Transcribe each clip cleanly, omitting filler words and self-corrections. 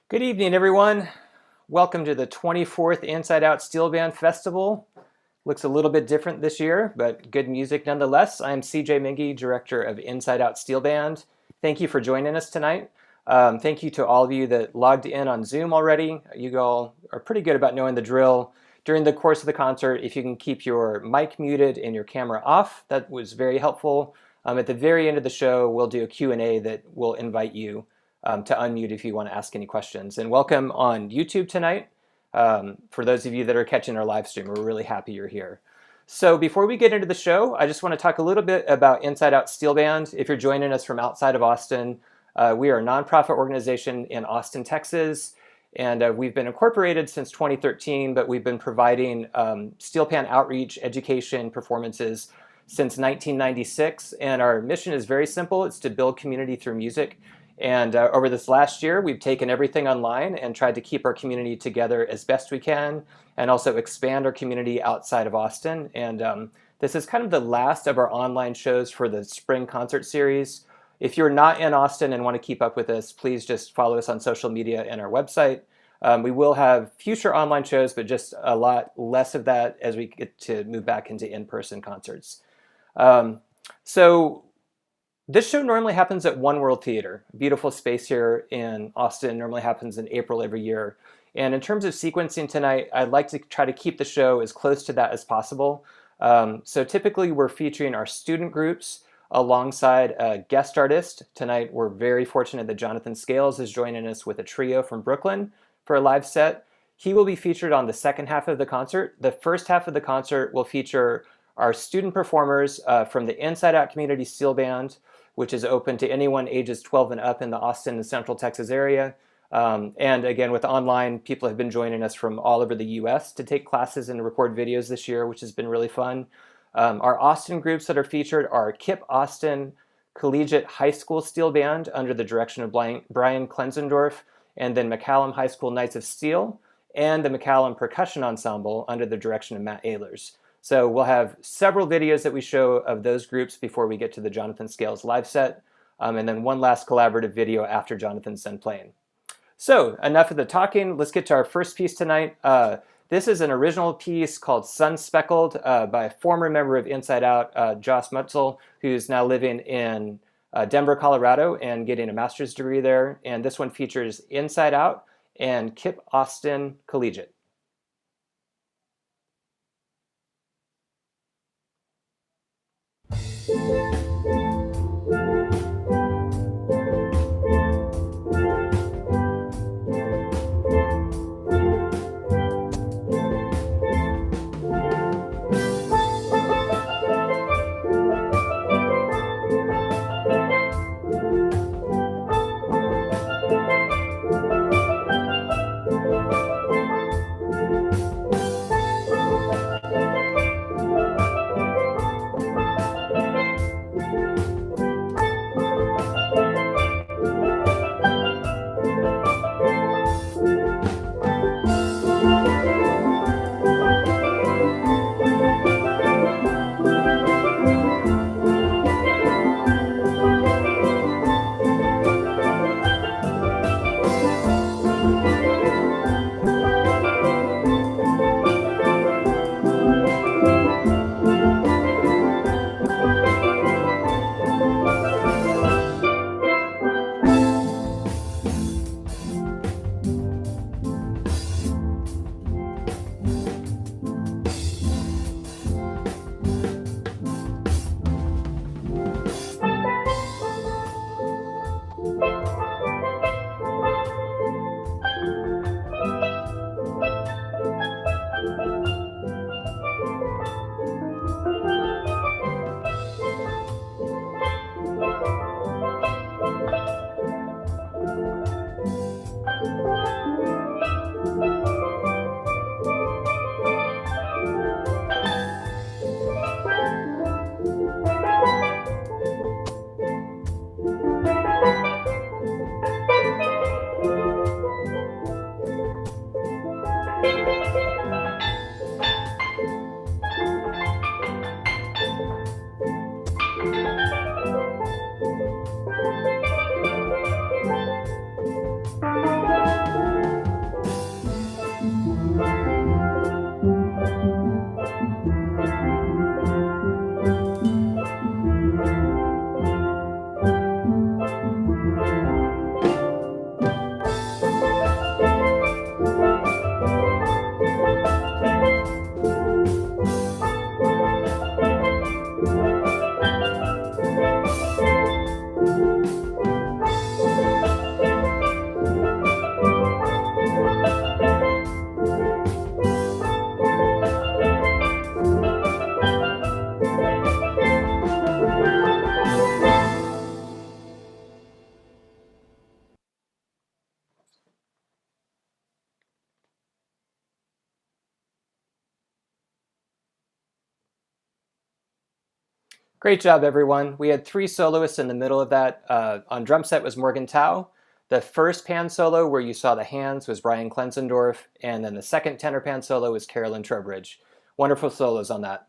Good evening, everyone. Welcome to the 24th Inside Out Steelband Festival. Looks a little bit different this year, but good music nonetheless. I'm CJ Mingy, Director of Inside Out Steelband. Thank you for joining us tonight. Thank you to all of you that logged in on Zoom already. You all are pretty good about knowing the drill. During the course of the concert, if you can keep your mic muted and your camera off, that was very helpful. At the very end of the show, we'll do a Q&A that will invite you to unmute if you want to ask any questions. And welcome on YouTube tonight. For those of you that are catching our live stream, we're really happy you're here. So before we get into the show, I just want to talk a little bit about Inside Out Steelband. If you're joining us from outside of Austin, we are a nonprofit organization in Austin, Texas. And we've been incorporated since 2013, but we've been providing steelpan outreach, education, performances since 1996. And our mission is very simple. It's to build community through music. And over this last year, we've taken everything online and tried to keep our community together as best we can, and also expand our community outside of Austin. And this is kind of the last of our online shows for the spring concert series. If you're not in Austin and want to keep up with us, please just follow us on social media and our website. We will have future online shows, but just a lot less of that as we get to move back into in-person concerts. So this show normally happens at One World Theater, a beautiful space here in Austin. Normally happens in April every year. And in terms of sequencing tonight, I'd like to try to keep the show as close to that as possible. So typically we're featuring our student groups alongside a guest artist. Tonight we're very fortunate that Jonathan Scales is joining us with a trio from Brooklyn for a live set. He will be featured on the second half of the concert. The first half of the concert will feature our student performers from the Inside Out Community Steel Band, which is open to anyone ages 12 and up in the Austin and Central Texas area. And again, with online, people have been joining us from all over the US to take classes and record videos this year, which has been really fun. Our Austin groups that are featured are KIPP Austin Collegiate High School Steel Band under the direction of Brian Klenzendorf, and then McCallum High School Knights of Steel, and the McCallum Percussion Ensemble under the direction of Matt Ehlers. So we'll have several videos that we show of those groups before we get to the Jonathan Scales live set, and then one last collaborative video after Jonathan's done playing. So enough of the talking, let's get to our first piece tonight. This is an original piece called Sun Speckled by a former member of Inside Out, Joss Mutzel, who's now living in Denver, Colorado and getting a master's degree there. And this one features Inside Out and KIPP Austin Collegiate. Great job, everyone. We had 3 soloists in the middle of that. On drum set was Morgan Tao. The first pan solo where you saw the hands was Brian Klenzendorf, and then the second tenor pan solo was Carolyn Trowbridge. Wonderful solos on that.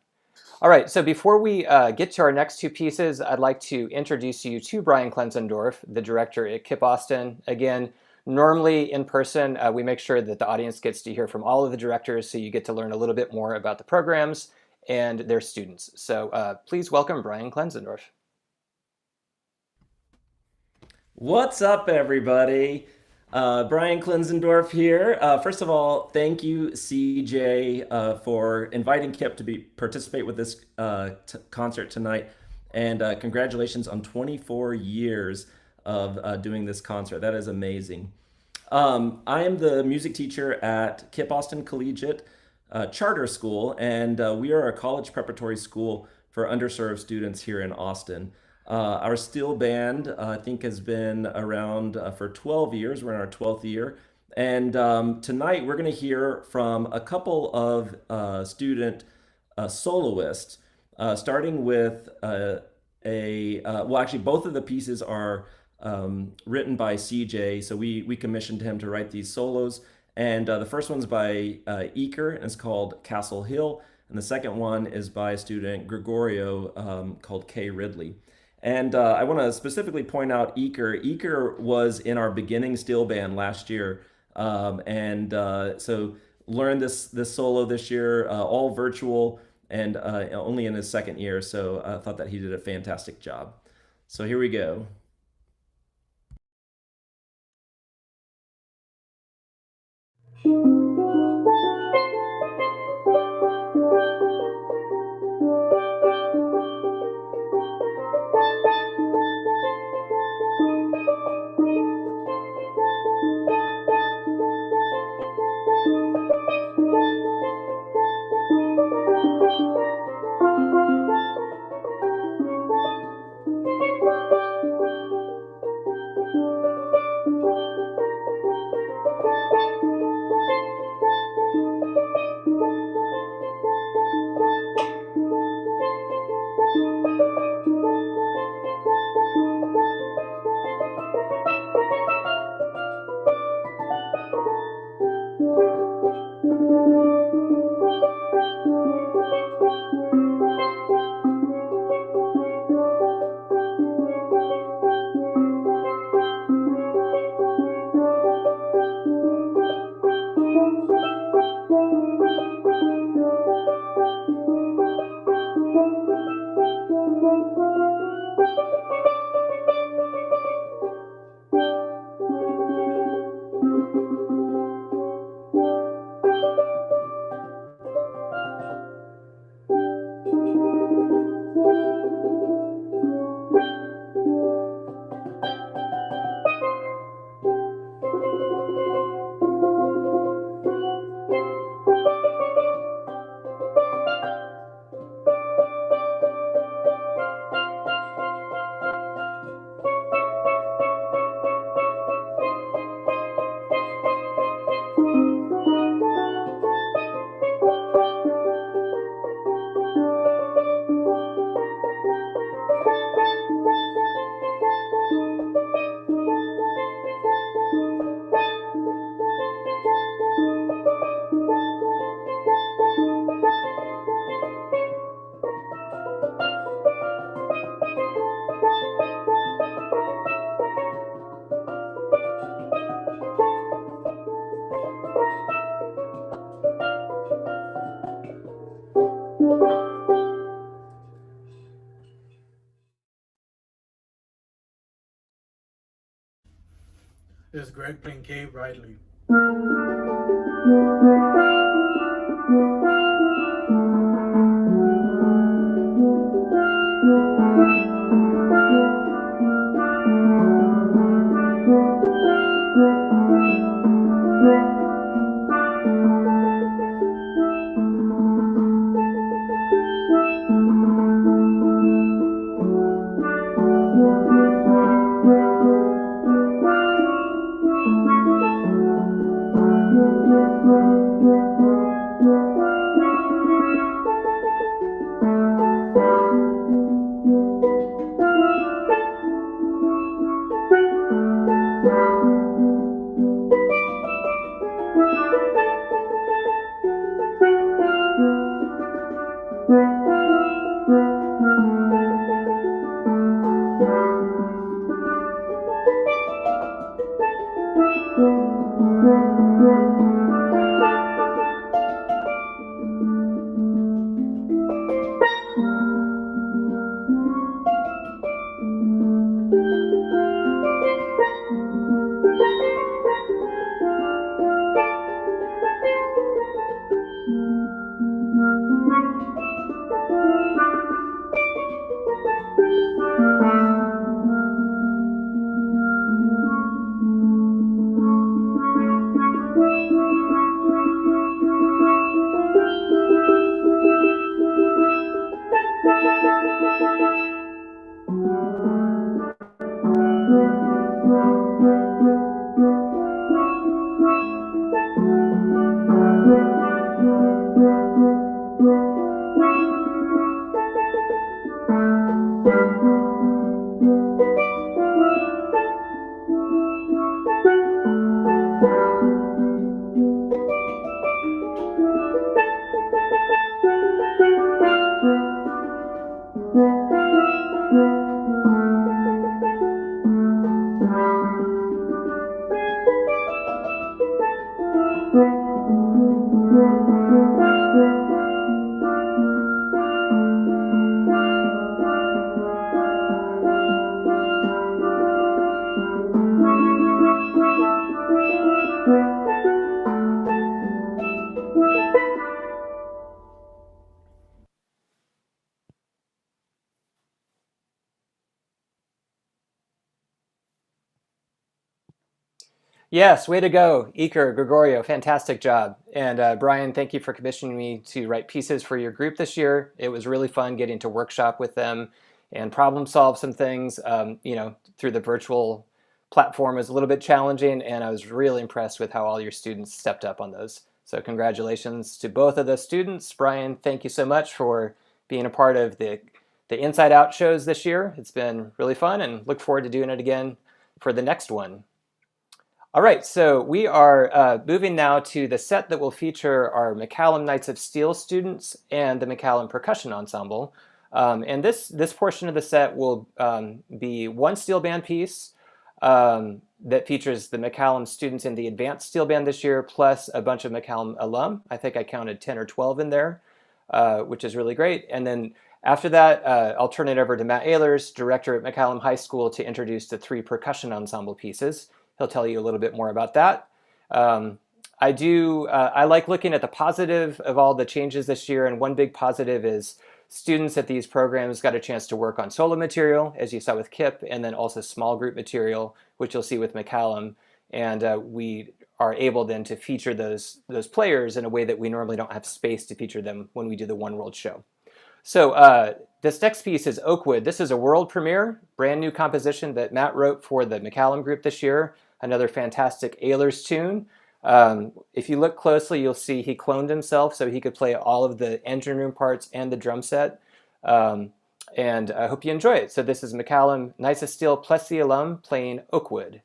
All right, so before we get to our next 2 pieces, I'd like to introduce you to Brian Klenzendorf, the director at KIPP Austin. Again, normally in person, we make sure that the audience gets to hear from all of the directors, so you get to learn a little bit more about the programs and their students. So please welcome Brian Klenzendorf. What's up, everybody? Brian Klenzendorf here. First of all, thank you, CJ, for inviting Kip to participate with this concert tonight, and congratulations on 24 years of doing this concert. That is amazing. I am the music teacher at KIPP Austin Collegiate Charter School, and we are a college preparatory school for underserved students here in Austin. Our steel band, I think, has been around for 12 years. We're in our 12th year. And tonight we're going to hear from a couple of student soloists, starting with well, actually, both of the pieces are written by CJ. So we commissioned him to write these solos. And the first one's by Eker, and it's called Castle Hill. And the second one is by a student, Gregorio, called Kay Ridley. And I want to specifically point out Eker. Eker was in our beginning steel band last year, so learned this solo this year, all virtual, and only in his second year. So I thought that he did a fantastic job. So here we go. This is Greg playing Kay Ridley. Yes, way to go, Iker, Gregorio, fantastic job. And Brian, thank you for commissioning me to write pieces for your group this year. It was really fun getting to workshop with them and problem solve some things, through the virtual platform. It was a little bit challenging, and I was really impressed with how all your students stepped up on those. So congratulations to both of the students. Brian, thank you so much for being a part of the Inside Out shows this year. It's been really fun, and look forward to doing it again for the next one. All right, so we are moving now to the set that will feature our McCallum Knights of Steel students and the McCallum Percussion Ensemble. And this portion of the set will be one steel band piece that features the McCallum students in the advanced steel band this year, plus a bunch of McCallum alum. I think I counted 10 or 12 in there, which is really great. And then after that, I'll turn it over to Matt Ehlers, director at McCallum High School, to introduce the 3 percussion ensemble pieces. He'll tell you a little bit more about that. I like looking at the positive of all the changes this year, and one big positive is students at these programs got a chance to work on solo material, as you saw with KIPP, and then also small group material, which you'll see with McCallum. And we are able then to feature those players in a way that we normally don't have space to feature them when we do the One World show. So this next piece is Oakwood. This is a world premiere, brand new composition that Matt wrote for the McCallum group this year. Another fantastic Ehlers tune. If you look closely, you'll see he cloned himself so he could play all of the engine room parts and the drum set. And I hope you enjoy it. So this is McCallum Knights of Steel plus the alum playing Oakwood.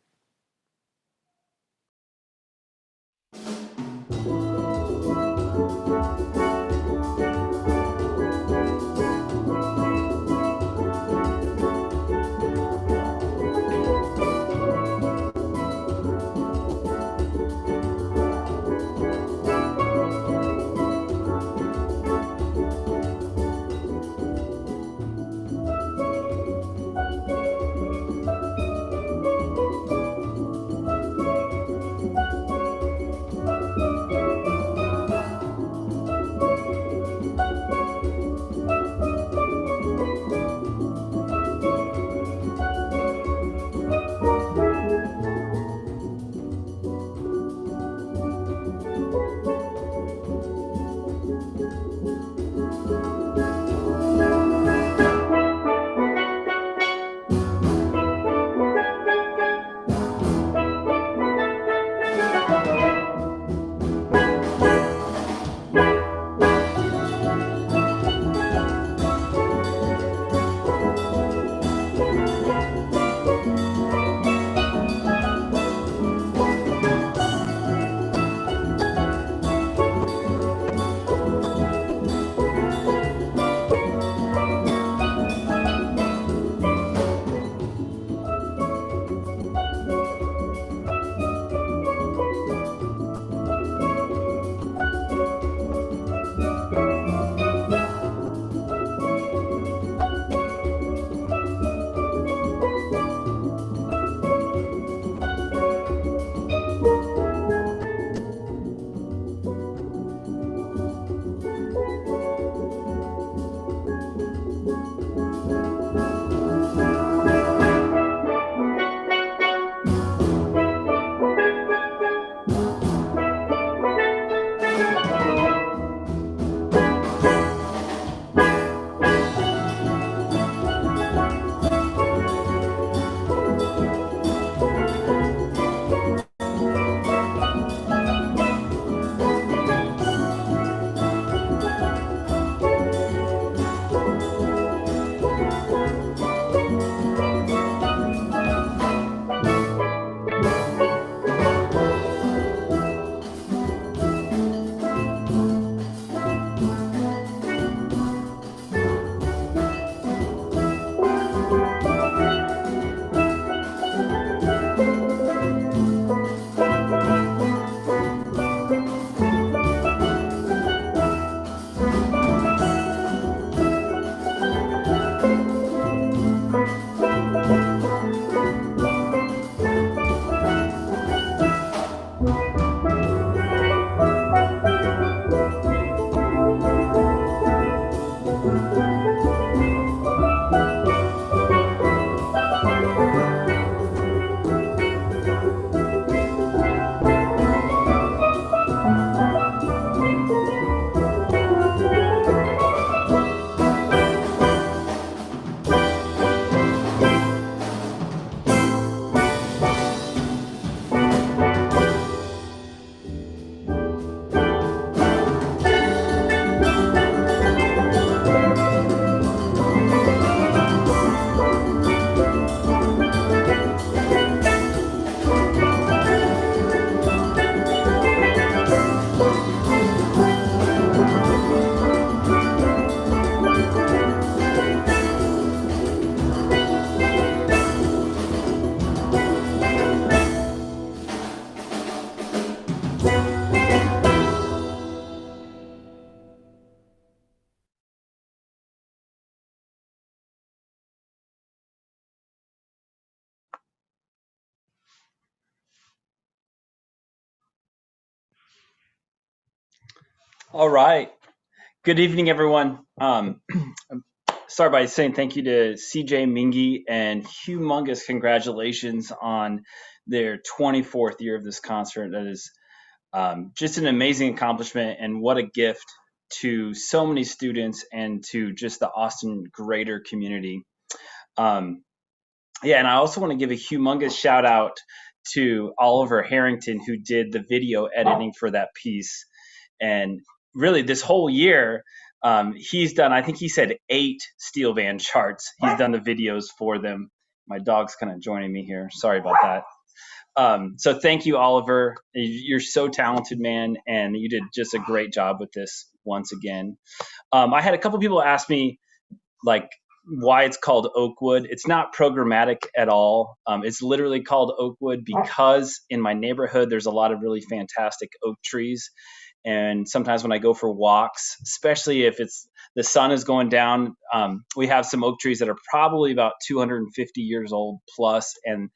All right. Good evening, everyone. Start by saying thank you to CJ Mingy and humongous congratulations on their 24th year of this concert. That is just an amazing accomplishment, and what a gift to so many students and to just the Austin greater community. Um, and I also want to give a humongous shout out to Oliver Harrington, who did the video editing for that piece. And really, this whole year, he's done, I think he said 8 Steelband charts. He's done the videos for them. My dog's kind of joining me here. Sorry about that. So thank you, Oliver. You're so talented, man, and you did just a great job with this once again. I had a couple people ask me, like, why it's called Oakwood. It's not programmatic at all. It's literally called Oakwood because in my neighborhood, there's a lot of really fantastic oak trees. And sometimes when I go for walks, especially if the sun is going down, we have some oak trees that are probably about 250 years old plus, and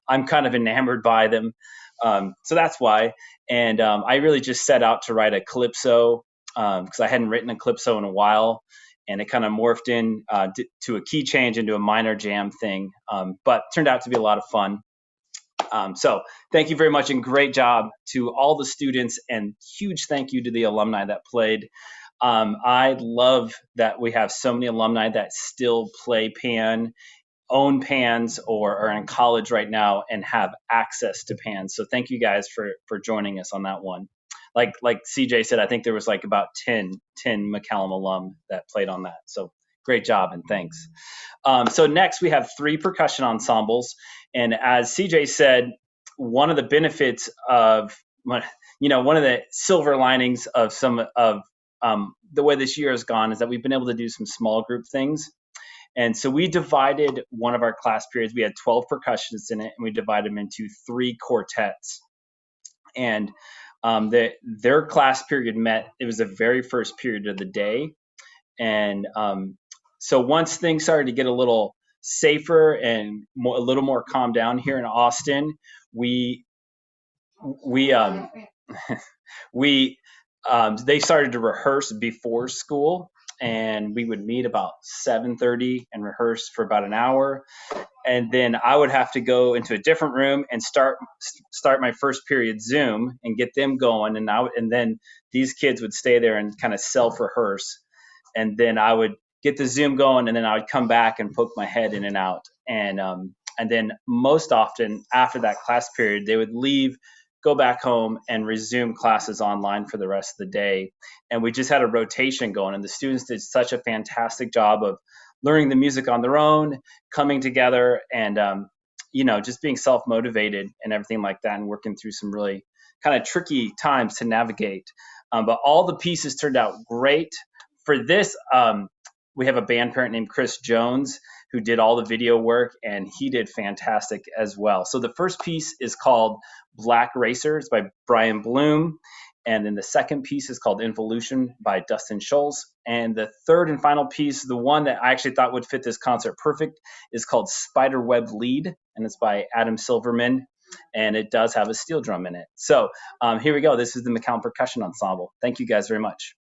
I'm kind of enamored by them. So that's why. And I really just set out to write a calypso because I hadn't written a calypso in a while, and it kind of morphed in to a key change into a minor jam thing, but turned out to be a lot of fun. So thank you very much, and great job to all the students, and huge thank you to the alumni that played. I love that we have so many alumni that still play pan, own pans, or are in college right now and have access to pans. So thank you guys for joining us on that one. Like CJ said, I think there was like about 10 McCallum alum that played on that. So great job and thanks. So next we have 3 percussion ensembles. And as CJ said, one of the benefits of, one of the silver linings of some of the way this year has gone is that we've been able to do some small group things. And so we divided one of our class periods. We had 12 percussionists in it, and we divided them into 3 quartets. And their class period met. It was the very first period of the day. And so once things started to get a little safer and a little more calmed down here in Austin, they started to rehearse before school, and we would meet about 7:30 and rehearse for about an hour. And then I would have to go into a different room and start my first period Zoom and get them going. And then these kids would stay there and kind of self-rehearse. And then I would get the Zoom going, and then I would come back and poke my head in and out. And then most often after that class period, they would leave, go back home, and resume classes online for the rest of the day. And we just had a rotation going, and the students did such a fantastic job of learning the music on their own, coming together, and just being self-motivated and everything like that, and working through some really kind of tricky times to navigate. But all the pieces turned out great. For this, we have a band parent named Chris Jones who did all the video work, and he did fantastic as well. So the first piece is called Black Racer. It's by Brian Bloom. And then the second piece is called Involution by Dustin Scholes. And the third and final piece, the one that I actually thought would fit this concert perfect, is called Spiderweb Lead, and it's by Adam Silverman. And it does have a steel drum in it. So here we go. This is the McCallum Percussion Ensemble. Thank you guys very much.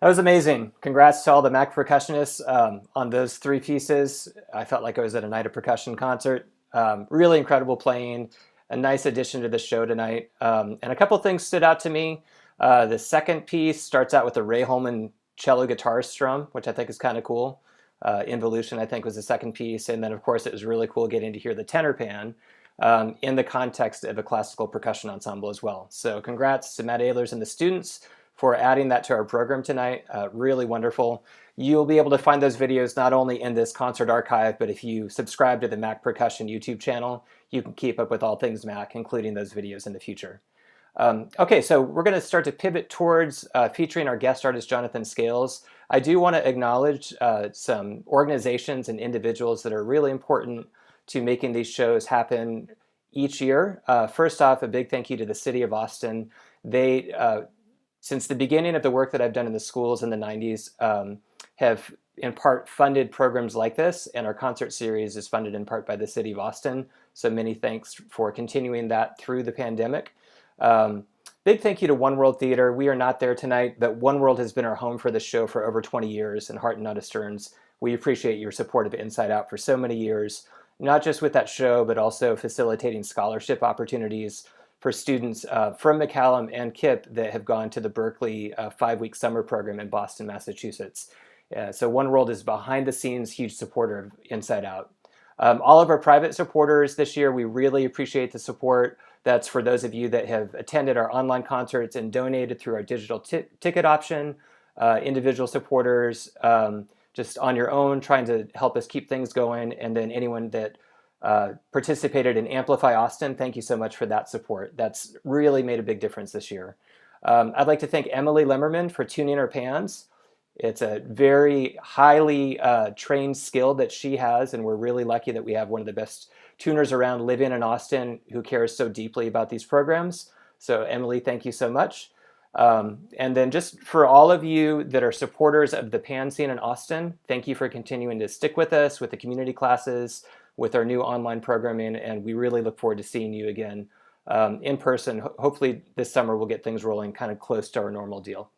That was amazing. Congrats to all the Mac percussionists on those three pieces. I felt like I was at a Night of Percussion concert. Really incredible playing, a nice addition to the show tonight. And a couple things stood out to me. The second piece starts out with a Ray Holman cello guitar strum, which I think is kind of cool. Involution, I think, was the second piece. And then, of course, it was really cool getting to hear the tenor pan in the context of a classical percussion ensemble as well. So congrats to Matt Ehlers and the students for adding that to our program tonight. Really wonderful. You'll be able to find those videos not only in this concert archive, but if you subscribe to the Mac Percussion YouTube channel, you can keep up with all things Mac, including those videos in the future. Okay, so we're going to start to pivot towards featuring our guest artist, Jonathan Scales. I do want to acknowledge some organizations and individuals that are really important to making these shows happen each year. First off, a big thank you to the City of Austin. They since the beginning of the work that I've done in the schools in the 90s, have in part funded programs like this, and our concert series is funded in part by the City of Austin. So many thanks for continuing that through the pandemic. Big thank you to One World Theater. We are not there tonight, but One World has been our home for the show for over 20 years, and Heart and Nutta Stearns, we appreciate your support of Inside Out for so many years, not just with that show, but also facilitating scholarship opportunities for students from McCallum and KIPP that have gone to the Berkeley 5-week summer program in Boston, Massachusetts. So One World is behind the scenes huge supporter of Inside Out. All of our private supporters this year, we really appreciate the support. That's for those of you that have attended our online concerts and donated through our digital ticket option, individual supporters, just on your own, trying to help us keep things going, and then anyone that participated in Amplify Austin, thank you so much for that support. That's really made a big difference this year. I'd like to thank Emily Lemmerman for tuning our pans. It's a very highly trained skill that she has, and we're really lucky that we have one of the best tuners around living in Austin who cares so deeply about these programs. So Emily, thank you so much. And then just for all of you that are supporters of the pan scene in Austin, thank you for continuing to stick with us with the community classes, with our new online programming, and we really look forward to seeing you again in person. Hopefully this summer we'll get things rolling kind of close to our normal deal.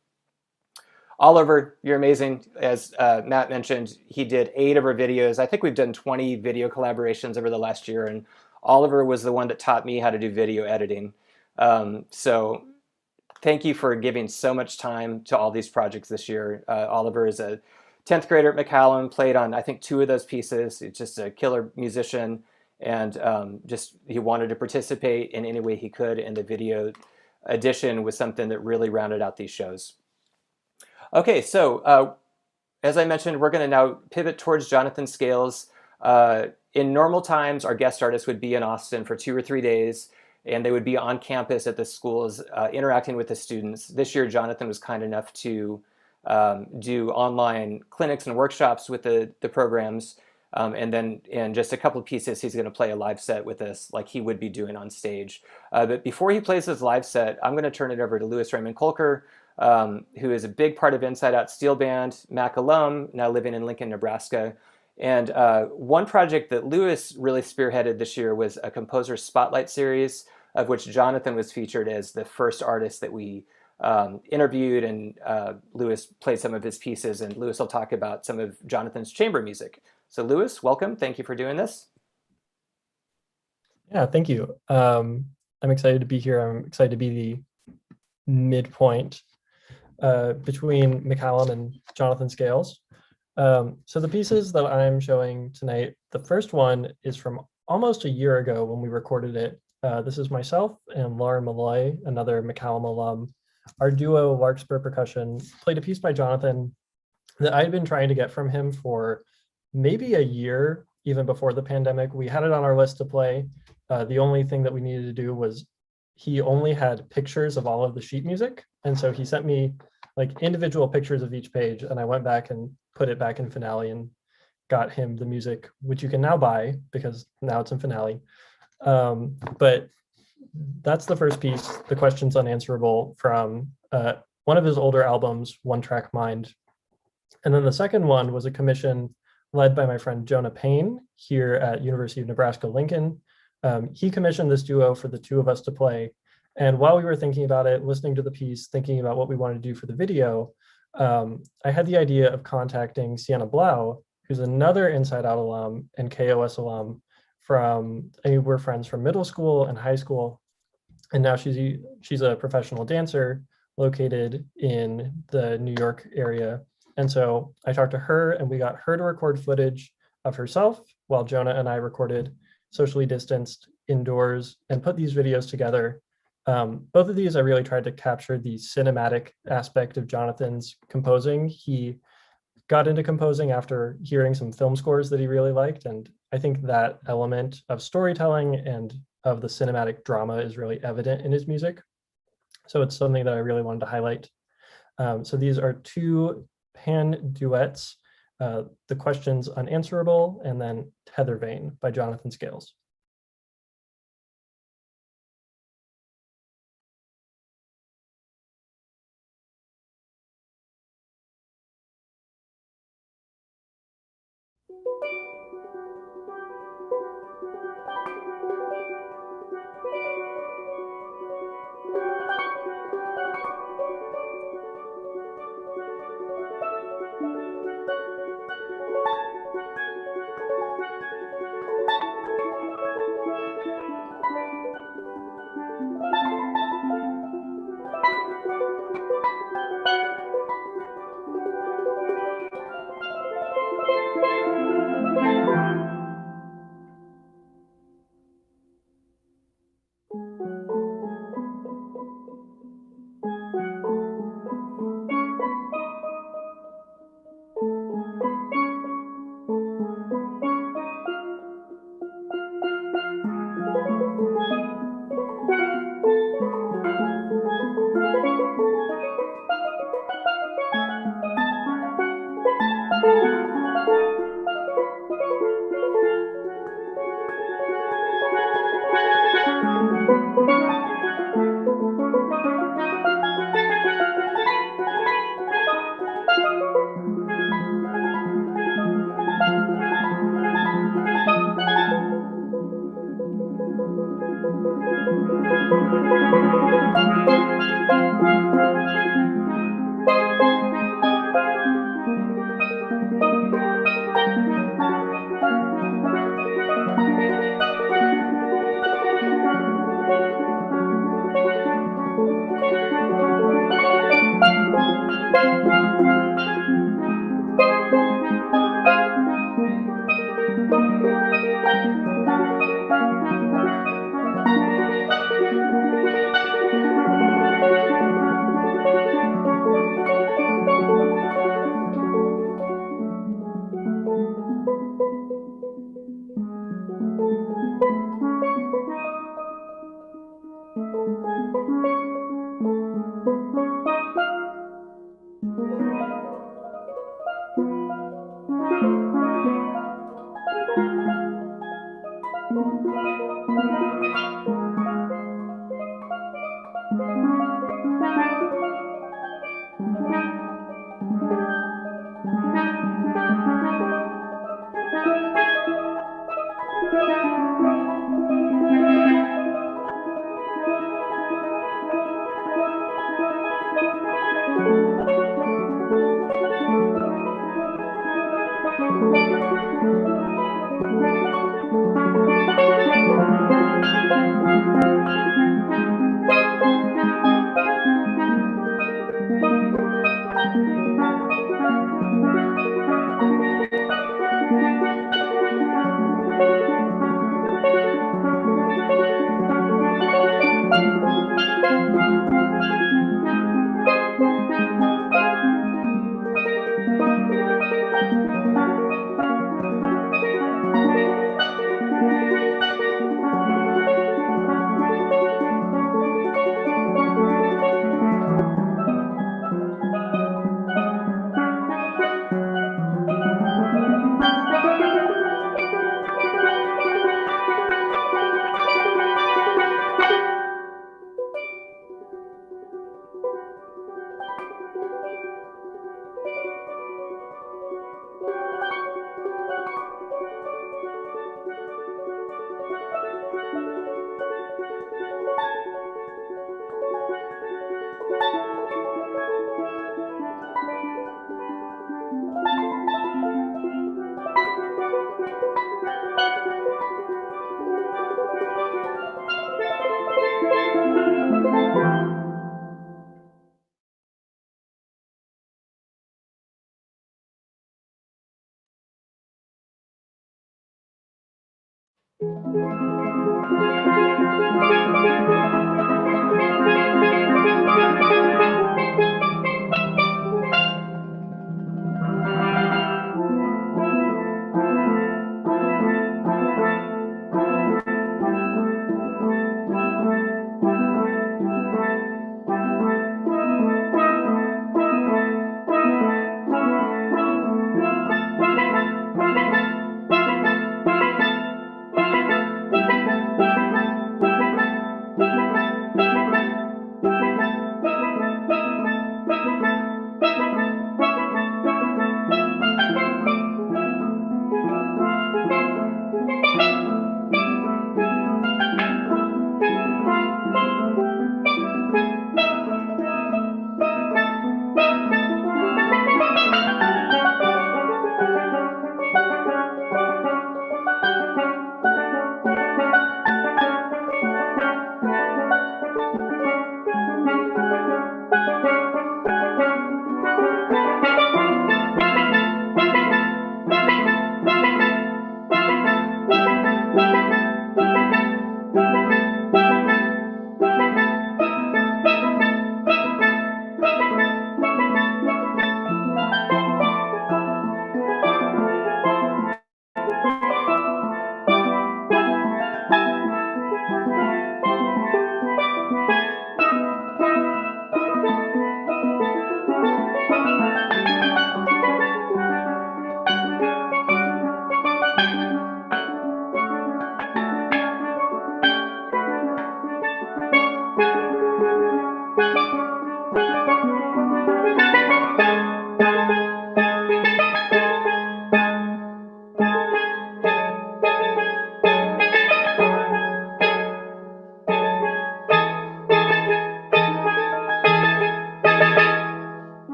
Oliver, you're amazing. As Matt mentioned, he did 8 of our videos. I think we've done 20 video collaborations over the last year, and Oliver was the one that taught me how to do video editing. So thank you for giving so much time to all these projects this year. Oliver is a 10th grader at McCallum, played on, I think, 2 of those pieces. He's just a killer musician, and just he wanted to participate in any way he could, and the video edition was something that really rounded out these shows. Okay, so as I mentioned, we're going to now pivot towards Jonathan Scales. In normal times, our guest artists would be in Austin for 2 or 3 days, and they would be on campus at the schools interacting with the students. This year, Jonathan was kind enough to do online clinics and workshops with the programs. And then in just a couple of pieces, he's going to play a live set with us like he would be doing on stage. But before he plays his live set, I'm going to turn it over to Louis Raymond Kolker, who is a big part of Inside Out Steelband, McCallum, now living in Lincoln, Nebraska. And one project that Louis really spearheaded this year was a composer spotlight series, of which Jonathan was featured as the first artist that we interviewed, and Louis played some of his pieces, and Louis will talk about some of Jonathan's chamber music. So Louis, welcome. Thank you for doing this. Yeah, thank you. I'm excited to be here. I'm excited to be the midpoint between McCallum and Jonathan Scales. So the pieces that I'm showing tonight, the first one is from almost a year ago when we recorded it. This is myself and Lauren Malloy, another McCallum alum. Our duo, Larkspur Percussion, played a piece by Jonathan that I'd been trying to get from him for maybe a year, even before the pandemic. We had it on our list to play. The only thing that we needed to do was he only had pictures of all of the sheet music. And so he sent me like individual pictures of each page, and I went back and put it back in Finale and got him the music, which you can now buy because now it's in Finale. But that's the first piece, The Questions Unanswerable, from one of his older albums, One Track Mind. And then the second one was a commission led by my friend Jonah Payne here at University of Nebraska-Lincoln. He commissioned this duo for the two of us to play. And while we were thinking about it, listening to the piece, thinking about what we wanted to do for the video, I had the idea of contacting Sienna Blau, who's another Inside Out alum and KOS alum we're friends from middle school and high school. And now she's a professional dancer located in the New York area. And so I talked to her and we got her to record footage of herself while Jonah and I recorded socially distanced indoors and put these videos together. Both of these, I really tried to capture the cinematic aspect of Jonathan's composing. He got into composing after hearing some film scores that he really liked. And I think that element of storytelling and of the cinematic drama is really evident in his music. So it's something that I really wanted to highlight. So these are two pan duets, The Questions Unanswerable, and then Tether Vein by Jonathan Scales.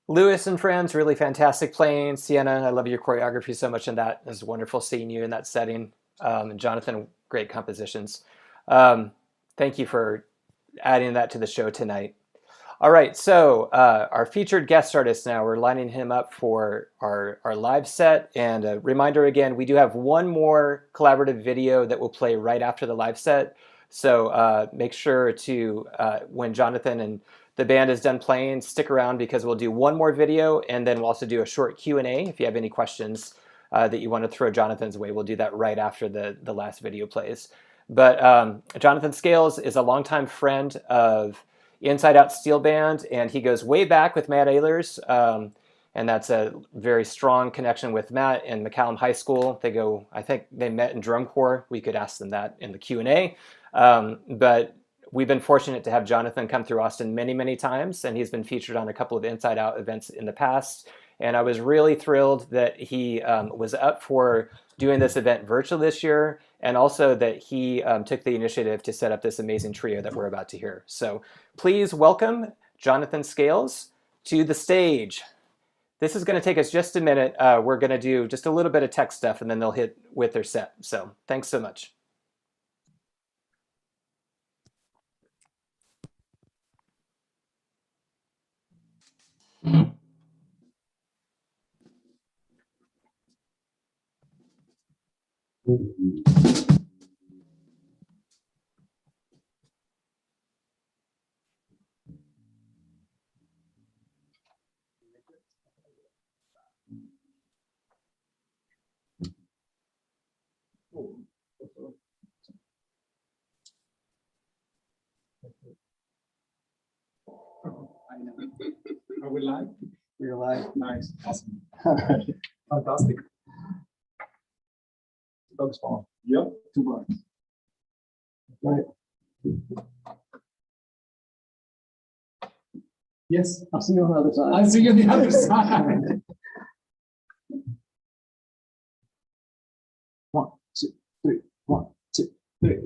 Lewis and friends, really fantastic playing. Sienna, I love your choreography so much in that. It was wonderful seeing you in that setting. And Jonathan, great compositions. Thank you for adding that to the show tonight. All right, so our featured guest artist now, we're lining him up for our live set. And a reminder again, we do have one more collaborative video that will play right after the live set. So make sure to, when Jonathan and the band is done playing, stick around because we'll do one more video and then we'll also do a short Q&A. If you have any questions that you want to throw Jonathan's way, we'll do that right after the last video plays. But Jonathan Scales is a longtime friend of Inside Out Steelband, and he goes way back with Matt Ehlers, and that's a very strong connection with Matt in McCallum High School. They go, I think they met in drum corps. We could ask them that in the Q&A. But we've been fortunate to have Jonathan come through Austin many, many times, and he's been featured on a couple of Inside Out events in the past. And I was really thrilled that he was up for doing this event virtually this year, and also that he took the initiative to set up this amazing trio that we're about to hear. So please welcome Jonathan Scales to the stage. This is going to take us just a minute. We're going to do just a little bit of tech stuff, and then they'll hit with their set. So thanks so much. Are we live? We're live. Nice. Awesome. Fantastic. Dog's spawn. Yep. 2 blocks. Right. Yes. I'll see you on the other side. I'll see you on the other side. 1, 2, 3. 1, 2, 3.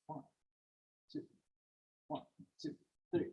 One, two, one, two, three.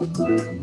Good,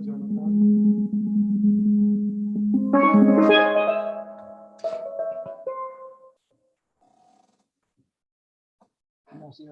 Jonathan. Merci.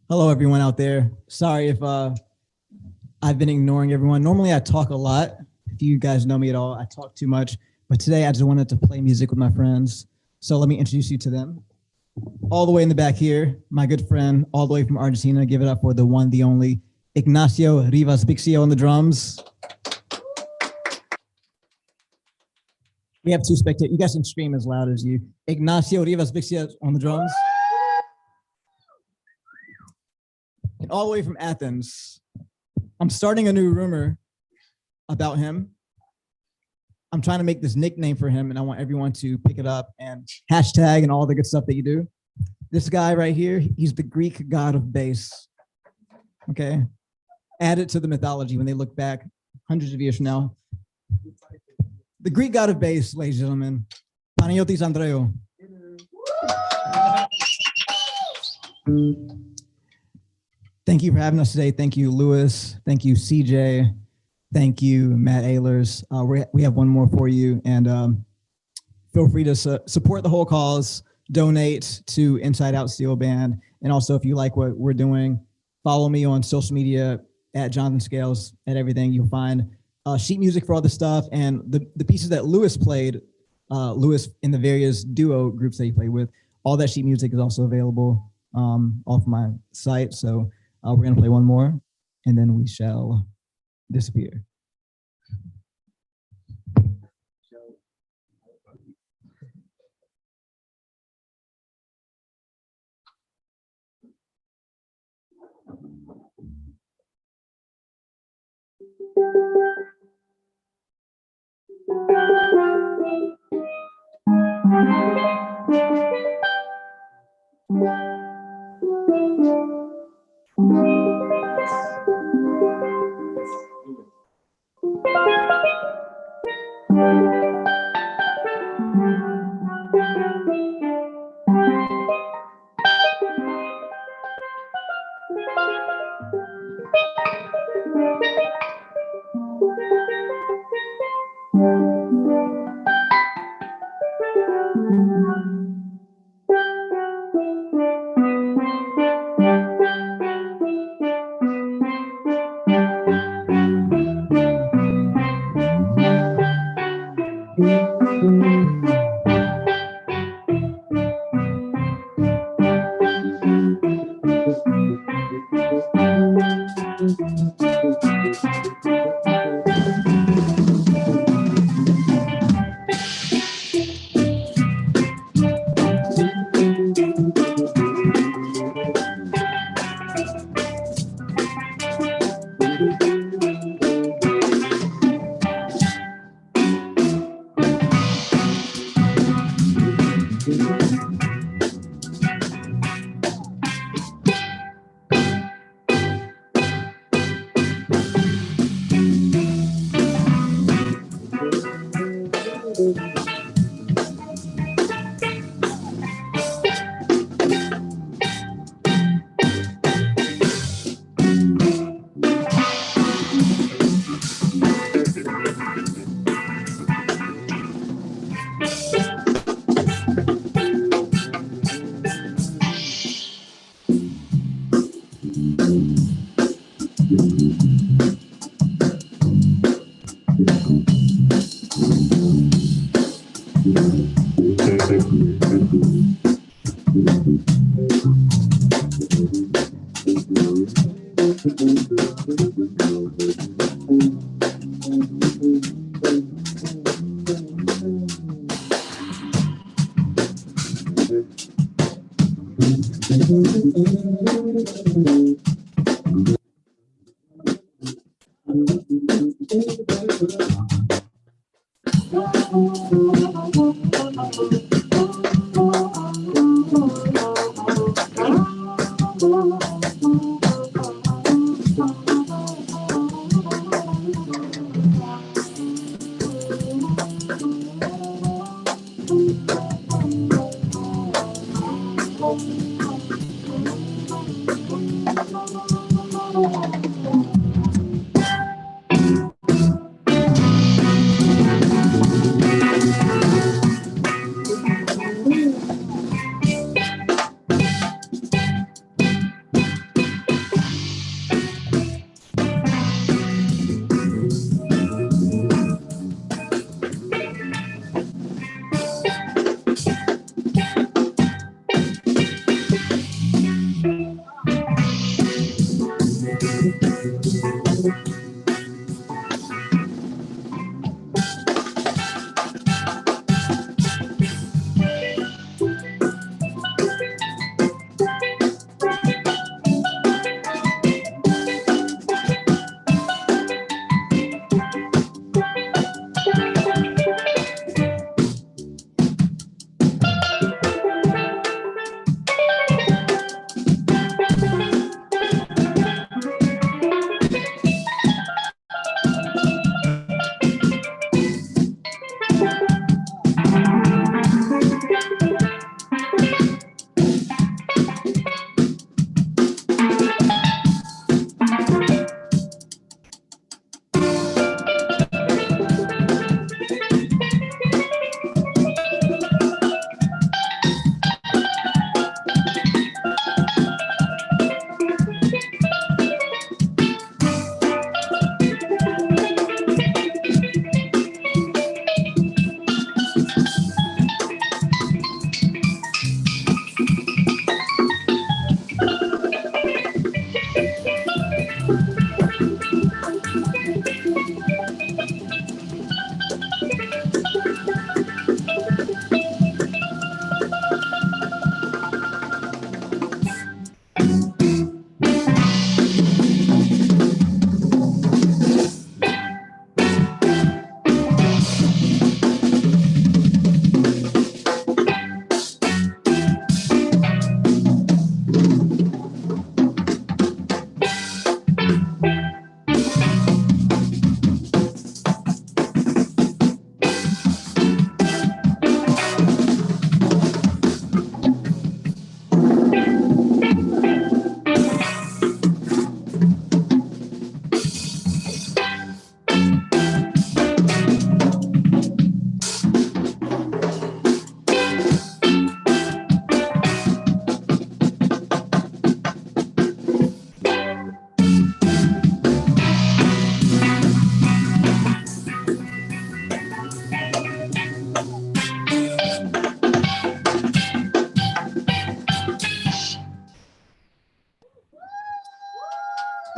Hello, everyone out there. Sorry if I've been ignoring everyone. Normally, I talk a lot. If you guys know me at all, I talk too much. But today, I just wanted to play music with my friends. So let me introduce you to them. All the way in the back here, my good friend, all the way from Argentina. Give it up for the one, the only Ignacio Rivas Vixio on the drums. We have two spectators. You guys can scream as loud as you. Ignacio Rivas Vixia on the drums. And all the way from Athens. I'm starting a new rumor about him. I'm trying to make this nickname for him, and I want everyone to pick it up and hashtag and all the good stuff that you do. This guy right here, he's the Greek god of bass. Okay? Add it to the mythology when they look back hundreds of years from now. The Greek god of bass, ladies and gentlemen, Panagiotis Andreou. Thank you for having us today. Thank you, Lewis. Thank you, CJ. Thank you, Matt Ehlers. We have one more for you, and feel free to support the whole cause, donate to Inside Out Steelband, and also if you like what we're doing, follow me on social media at Jonathan Scales, at everything. You'll find sheet music for all the stuff, and the pieces that Lewis played, Lewis in the various duo groups that he played with, all that sheet music is also available off my site. So we're gonna play one more, and then we shall disappear.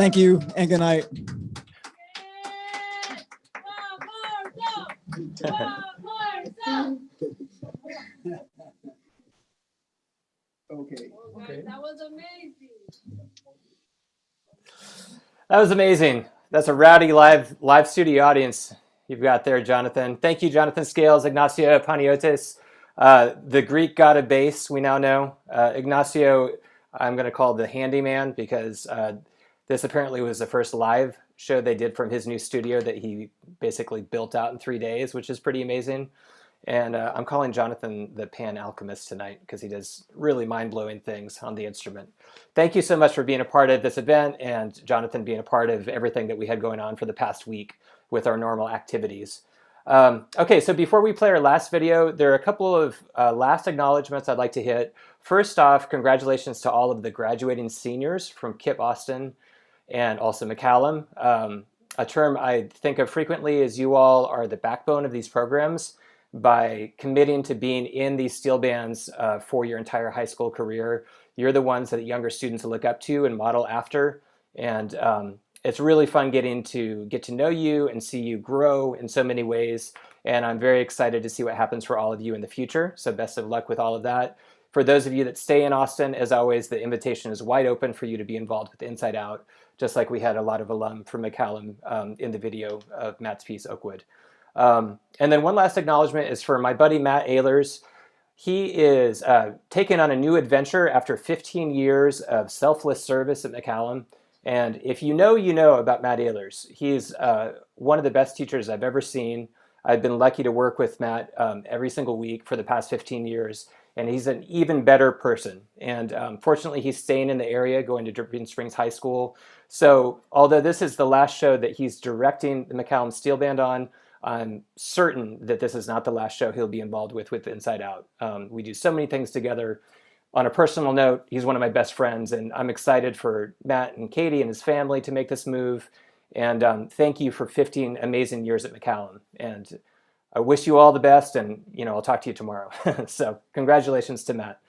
Thank you and good night. Okay. That was amazing. That was amazing. That's a rowdy live studio audience you've got there, Jonathan. Thank you, Jonathan Scales, Ignacio Paniotis, the Greek god of bass, we now know. Ignacio, I'm going to call the handyman because this apparently was the first live show they did from his new studio that he basically built out in 3 days, which is pretty amazing. And I'm calling Jonathan the Pan Alchemist tonight because he does really mind-blowing things on the instrument. Thank you so much for being a part of this event and Jonathan being a part of everything that we had going on for the past week with our normal activities. Okay, so before we play our last video, there are a couple of last acknowledgments I'd like to hit. First off, congratulations to all of the graduating seniors from KIPP Austin and also McCallum. A term I think of frequently is you all are the backbone of these programs. By committing to being in these steel bands for your entire high school career. You're the ones that younger students look up to and model after. And it's really fun getting to get to know you and see you grow in so many ways. And I'm very excited to see what happens for all of you in the future. So best of luck with all of that. For those of you that stay in Austin, as always, the invitation is wide open for you to be involved with Inside Out, just like we had a lot of alum from McCallum in the video of Matt's piece, Oakwood. And then one last acknowledgement is for my buddy Matt Ehlers. He is taking on a new adventure after 15 years of selfless service at McCallum. And if you know about Matt Ehlers. He's one of the best teachers I've ever seen. I've been lucky to work with Matt every single week for the past 15 years. And he's an even better person. And fortunately, he's staying in the area, going to Dripping Springs High School. So although this is the last show that he's directing the McCallum Steel Band on, I'm certain that this is not the last show he'll be involved with Inside Out. We do so many things together. On a personal note, he's one of my best friends, and I'm excited for Matt and Katie and his family to make this move. And thank you for 15 amazing years at McCallum. And I wish you all the best, and I'll talk to you tomorrow. So congratulations to Matt.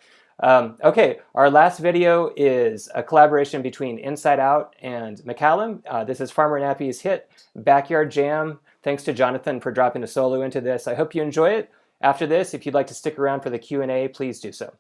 Okay, our last video is a collaboration between Inside Out and McCallum. This is Farmer Nappy's hit, Backyard Jam. Thanks to Jonathan for dropping a solo into this. I hope you enjoy it. After this, if you'd like to stick around for the Q&A, please do so.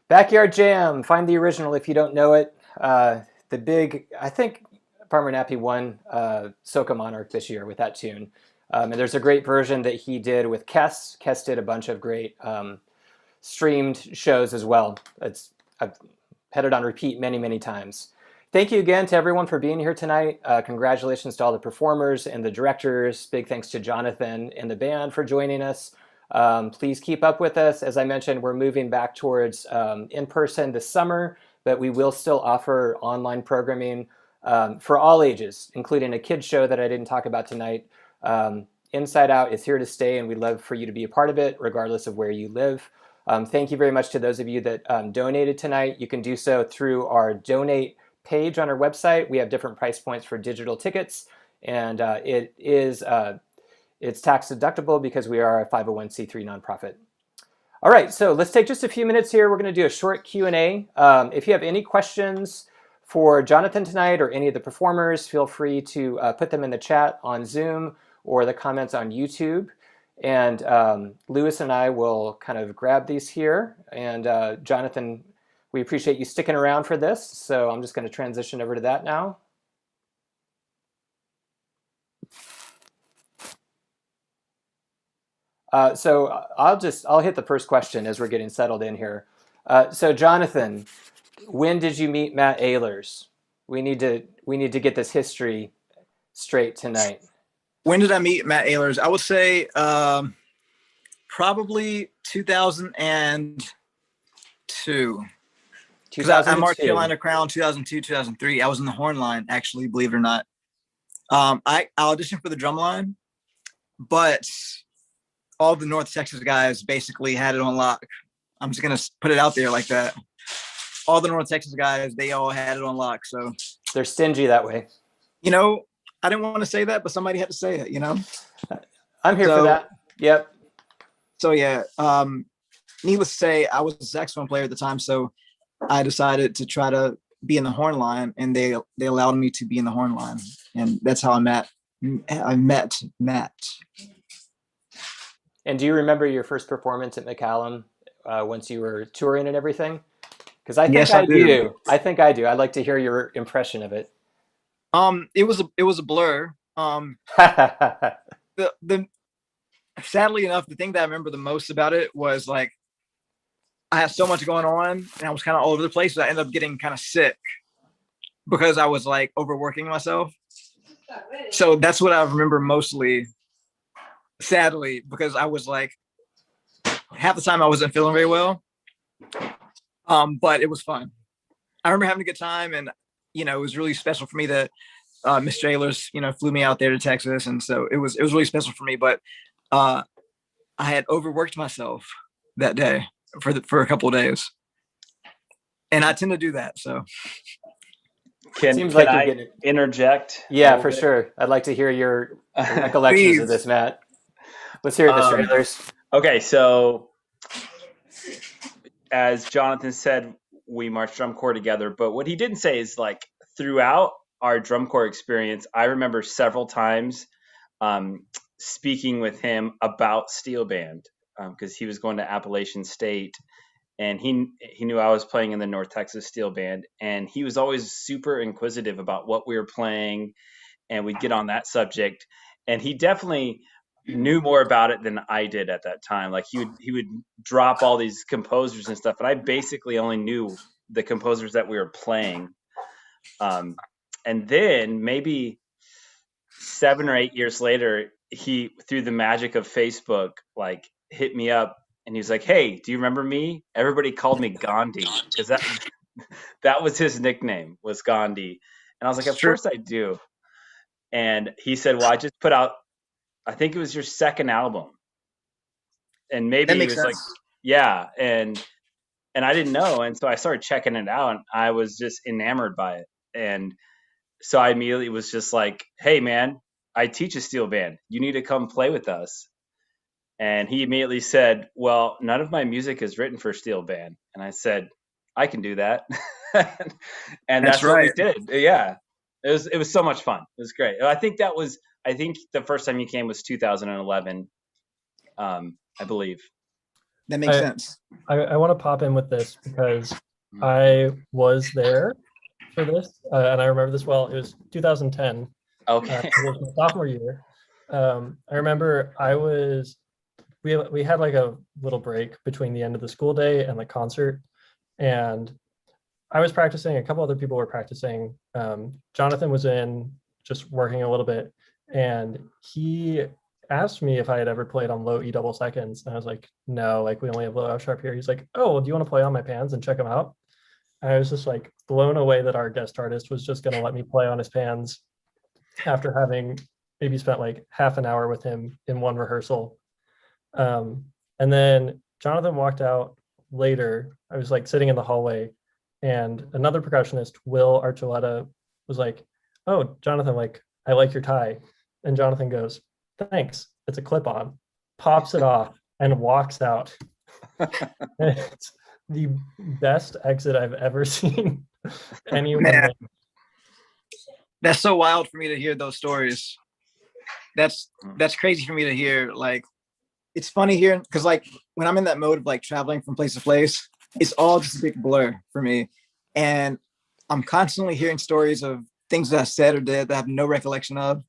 Backyard Jam. Find the original if you don't know it. The big, I think Farmer Nappy won Soca Monarch this year with that tune. And there's a great version that he did with Kess. Kess did a bunch of great streamed shows as well. I've had it on repeat many, many times. Thank you again to everyone for being here tonight. Congratulations to all the performers and the directors. Big thanks to Jonathan and the band for joining us. Please keep up with us. As I mentioned, we're moving back towards in-person this summer, but we will still offer online programming for all ages, including a kids show that I didn't talk about tonight. Inside Out is here to stay, and we'd love for you to be a part of it, regardless of where you live. Thank you very much to those of you that donated tonight. You can do so through our donate page on our website. We have different price points for digital tickets, and it's tax deductible because we are a 501c3 nonprofit. All right, so let's take just a few minutes here. We're going to do a short Q&A. If you have any questions for Jonathan tonight or any of the performers, feel free to put them in the chat on Zoom or the comments on YouTube. And Lewis and I will kind of grab these here. And Jonathan, we appreciate you sticking around for this. So I'm just going to transition over to that now. So I'll hit the first question as we're getting settled in here. So Jonathan, when did you meet Matt Ehlers? We need to get this history straight tonight. When did I meet Matt Ehlers? I would say probably 2002. Because I marched Carolina Crown 2002, 2003. I was in the horn line, actually, believe it or not. I auditioned for the drum line, but all the North Texas guys basically had it on lock. I'm just going to put it out there like that. All the North Texas guys, they all had it on lock. So they're stingy that way. You know, I didn't want to say that, but somebody had to say it, you know? I'm here for that. Yep. So, yeah, needless to say, I was a saxophone player at the time, so I decided to try to be in the horn line, and they allowed me to be in the horn line. And that's how I met Matt. And do you remember your first performance at McCallum once you were touring and everything? Because I think yes, I do. I think I do. I'd like to hear your impression of it. It was a blur. Sadly enough, the thing that I remember the most about it was like I had so much going on and I was kind of all over the place. So I ended up getting kind of sick because I was like overworking myself. So that's what I remember mostly, sadly, because I was like half the time I wasn't feeling very well. But it was fun. I remember having a good time, and you know, it was really special for me that Mr. Ehlers, you know, flew me out there to Texas, and so it was really special for me. But I had overworked myself that day for a couple of days, and I tend to do that. So, can I interject? Yeah, for sure. I'd like to hear your recollections of this, Matt. Let's hear it, Mr. Ehlers. Okay, so as Jonathan said, we marched drum corps together, but what he didn't say is like throughout our drum corps experience, I remember several times speaking with him about Steelband because he was going to Appalachian State, and he knew I was playing in the North Texas Steelband, and he was always super inquisitive about what we were playing, and we'd get on that subject, and he definitely knew more about it than I did at that time. Like he would drop all these composers and stuff, and I basically only knew the composers that we were playing. And then maybe 7 or 8 years later, he, through the magic of Facebook, like hit me up and he was like, "Hey, do you remember me?" Everybody called me Gandhi because that was his nickname, was Gandhi. And I was like, "Of course I do." And he said, "Well, I just put out, I think it was your second album." And maybe he was sense. Like, yeah. And I didn't know. And so I started checking it out, and I was just enamored by it. And so I immediately was just like, "Hey man, I teach a steel band. You need to come play with us." And he immediately said, "Well, none of my music is written for steel band." And I said, "I can do that." And that's right. What we did. Yeah. It was so much fun. It was great. I think the first time you came was 2011, I believe. that makes sense. I want to pop in with this because I was there for this, and I remember this well. It was 2010. Okay. It was my sophomore year. I remember we had like a little break between the end of the school day and the concert, and I was practicing. A couple other people were practicing. Jonathan was in just working a little bit, and he asked me if I had ever played on low E double seconds, and I was like, no, like we only have low F sharp here. He's like, oh, well, do you want to play on my pans and check them out? And I was just like blown away that our guest artist was just going to let me play on his pans after having maybe spent like half an hour with him in one rehearsal. And then Jonathan walked out later. I was like sitting in the hallway, and another percussionist, Will Archuleta, was like, oh, Jonathan, like, I like your tie. And Jonathan goes, thanks, it's a clip-on, pops it off and walks out. It's the best exit I've ever seen anyone make. That's so wild for me to hear those stories. That's crazy for me to hear. Like, it's funny here because like when I'm in that mode of like traveling from place to place, it's all just a big blur for me. And I'm constantly hearing stories of things that I said or did that I have no recollection of.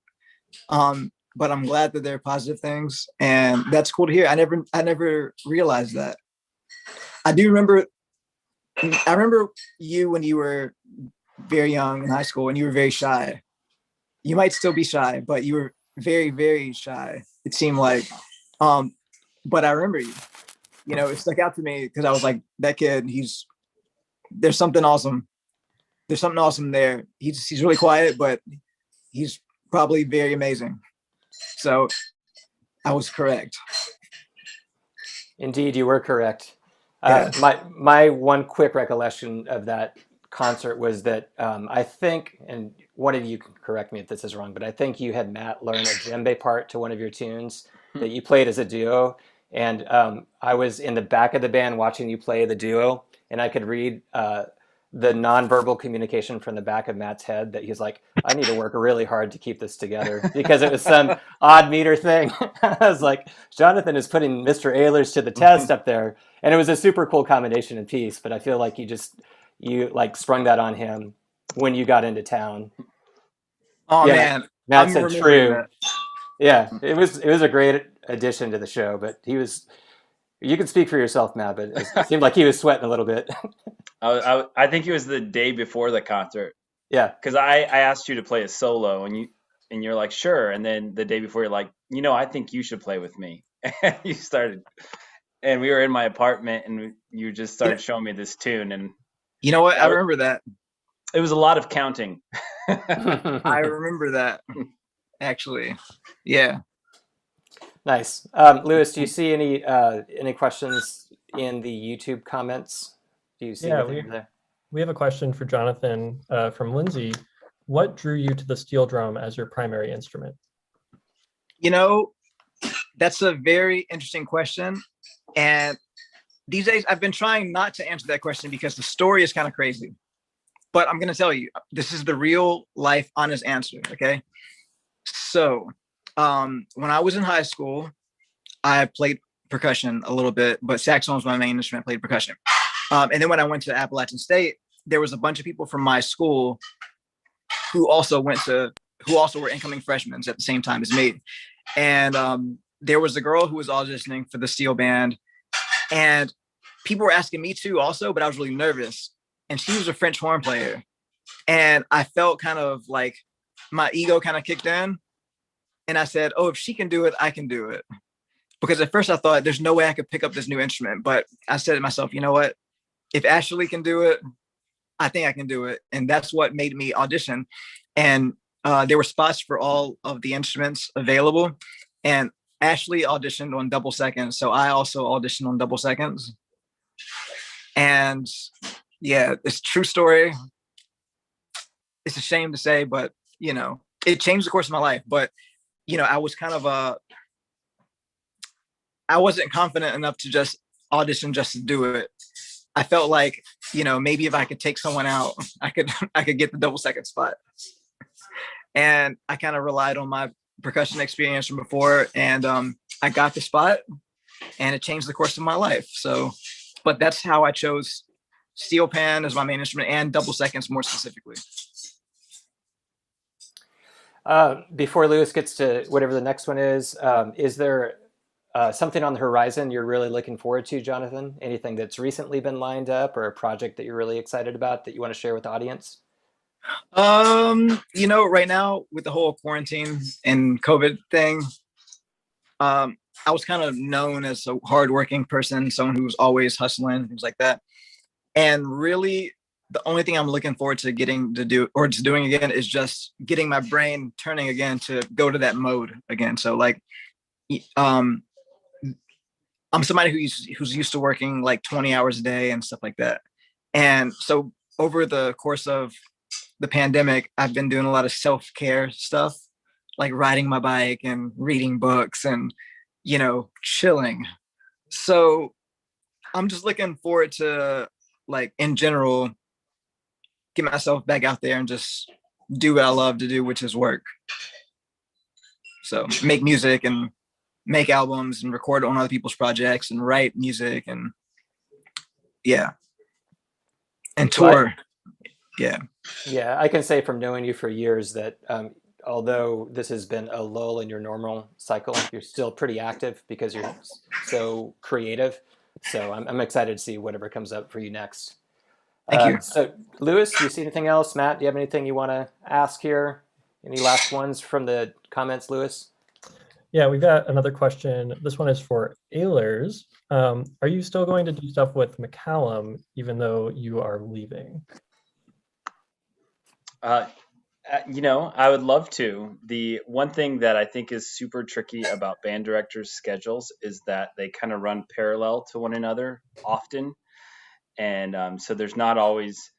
But I'm glad that they're positive things, and that's cool to hear. I never realized that. I remember you when you were very young in high school and you were very shy. You might still be shy, but you were very, very shy, it seemed like. But I remember you. You know, it stuck out to me because I was like, that kid, there's something awesome. There's something awesome there. He's really quiet, but he's probably very amazing. So I was correct. Indeed, you were correct. Yeah. My one quick recollection of that concert was that I think, and one of you can correct me if this is wrong, but I think you had Matt learn a djembe part to one of your tunes that you played as a duo. And I was in the back of the band watching you play the duo, and I could read the nonverbal communication from the back of Matt's head that he's like, I need to work really hard to keep this together, because it was some odd meter thing. I was like, Jonathan is putting Mr. Ehlers to the test up there. And it was a super cool combination and piece, but I feel like you like sprung that on him when you got into town. Oh yeah, man. Matt said true. That. Yeah, it was a great addition to the show, but you can speak for yourself, Matt, but it seemed like he was sweating a little bit. I think it was the day before the concert. Yeah, because I asked you to play a solo, and you're like, sure. And then the day before, you're like, I think you should play with me. And you started, and we were in my apartment, and you just started showing me this tune. And you know what? I remember that. It was a lot of counting. I remember that, actually. Yeah. Nice. Lewis, do you see any questions in the YouTube comments? Do you see anything there? We have a question for Jonathan from Lindsay. What drew you to the steel drum as your primary instrument? That's a very interesting question. And these days I've been trying not to answer that question because the story is kind of crazy. But I'm going to tell you, this is the real life honest answer. Okay. So when I was in high school, I played percussion a little bit, but saxophone was my main instrument. I played percussion. And then when I went to Appalachian State, there was a bunch of people from my school who also were incoming freshmen at the same time as me. And there was a girl who was auditioning for the Steelband, and people were asking me too also, but I was really nervous. And she was a French horn player. And I felt kind of like my ego kind of kicked in. And I said, oh, if she can do it, I can do it. Because at first I thought there's no way I could pick up this new instrument. But I said to myself, you know what? If Ashley can do it, I think I can do it. And that's what made me audition. And there were spots for all of the instruments available. And Ashley auditioned on double seconds. So I also auditioned on double seconds. And yeah, it's a true story. It's a shame to say, but, it changed the course of my life. But, I was kind of I wasn't confident enough to just audition just to do it. I felt like, maybe if I could take someone out, I could get the double second spot. And I kind of relied on my percussion experience from before, and I got the spot. and it changed the course of my life. So, but that's how I chose Steelband as my main instrument, and double seconds more specifically. Before Lewis gets to whatever the next one is there something on the horizon you're really looking forward to, Jonathan? Anything that's recently been lined up, or a project that you're really excited about that you want to share with the audience? Right now with the whole quarantine and COVID thing, I was kind of known as a hardworking person, someone who was always hustling, things like that. And really, the only thing I'm looking forward to getting to do, or just doing again, is just getting my brain turning again to go to that mode again. So like, I'm somebody who's used to working like 20 hours a day and stuff like that. And so over the course of the pandemic, I've been doing a lot of self-care stuff, like riding my bike and reading books and, chilling. So I'm just looking forward to, like, in general, get myself back out there and just do what I love to do, which is work. So make music and make albums and record on other people's projects and write music and tour. Yeah, I can say from knowing you for years that although this has been a lull in your normal cycle, you're still pretty active because you're so creative. So I'm excited to see whatever comes up for you next. Thank you. So Lewis, do you see anything else? Matt, do you have anything you want to ask here? Any last ones from the comments, Lewis? Yeah, we've got another question. This one is for Ehlers. Are you still going to do stuff with McCallum even though you are leaving? I would love to. The one thing that I think is super tricky about band directors' schedules is that they kind of run parallel to one another often. And so there's not always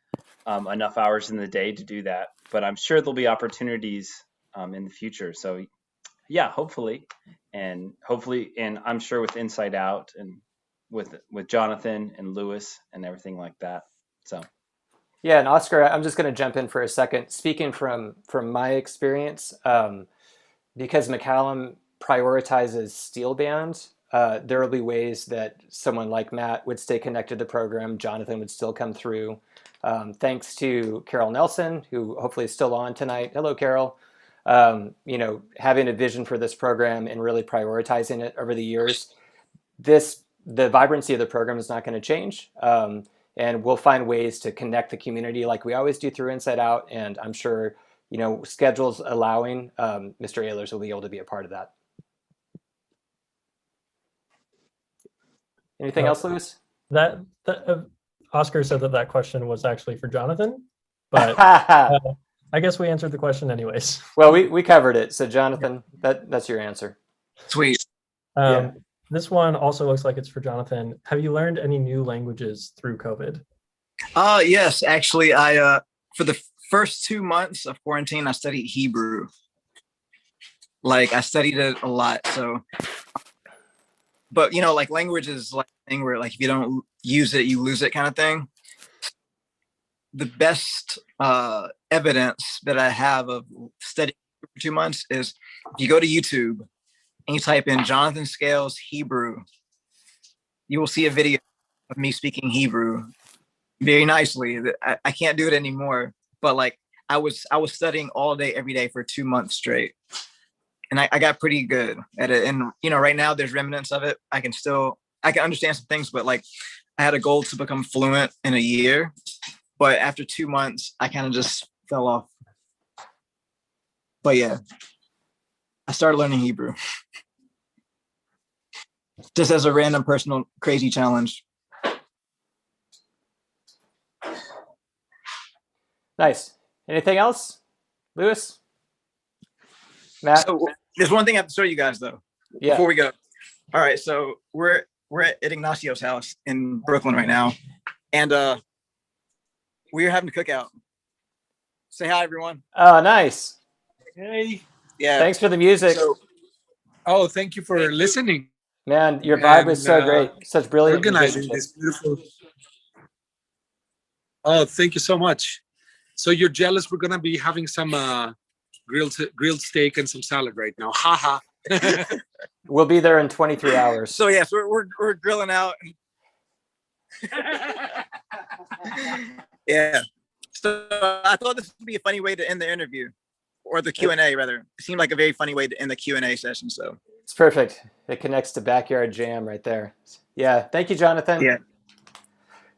enough hours in the day to do that. But I'm sure there'll be opportunities in the future. So yeah, hopefully, and I'm sure with Inside Out and with Jonathan and Lewis and everything like that. So. Yeah, and Oscar, I'm just going to jump in for a second. Speaking from my experience, because McCallum prioritizes Steelband, there will be ways that someone like Matt would stay connected to the program. Jonathan would still come through. Thanks to Carol Nelson, who hopefully is still on tonight. Hello, Carol. Having a vision for this program and really prioritizing it over the years, the vibrancy of the program is not going to change. And we'll find ways to connect the community like we always do through Inside Out. And I'm sure, schedules allowing, Mr. Ehlers will be able to be a part of that. Anything else, Lewis? That Oscar said that question was actually for Jonathan, but I guess we answered the question anyways. Well, we covered it. So Jonathan, that's your answer. Sweet. Yeah. This one also looks like it's for Jonathan. Have you learned any new languages through COVID? Yes, actually, I for the first 2 months of quarantine, I studied Hebrew. Like, I studied it a lot. So, but like, language is like a thing where, like, if you don't use it, you lose it, kind of thing. The best evidence that I have of studying for 2 months is if you go to YouTube and you type in Jonathan Scales Hebrew, you will see a video of me speaking Hebrew very nicely. I can't do it anymore, but like, I was studying all day, every day for 2 months straight. And I got pretty good at it. And, right now there's remnants of it. I can understand some things, but like, I had a goal to become fluent in a year, but after 2 months, I kind of just fell off. But yeah, I started learning Hebrew just as a random personal crazy challenge. Nice. Anything else, Lewis? Matt? So there's one thing I have to show you guys though, before we go. All right, so we're at Ignacio's house in Brooklyn right now, and we're having a cookout. Say hi, everyone. Oh, nice. Hey. Yeah. Thanks for the music. Thank you for listening. Man, your vibe was so great. Such brilliant organizing musicianship. this beautiful. Oh, thank you so much. So you're jealous? We're gonna be having some grilled steak and some salad right now. Haha. We'll be there in 23 hours. So yes, we're grilling out. Yeah. So I thought this would be a funny way to end the interview, or the Q&A rather. It seemed like a very funny way to end the Q&A session. So It's perfect. It connects to Backyard Jam right there. Yeah. Thank you, Jonathan. yeah,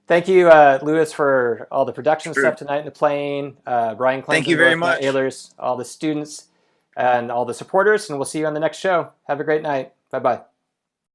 Thank you, Lewis, for all the production Sure. stuff tonight and the playing. Brian Thank you very Klenzendorf, Matt much. Ehlers, all the students, and all the supporters. And we'll see you on the next show. Have a great night. Bye-bye.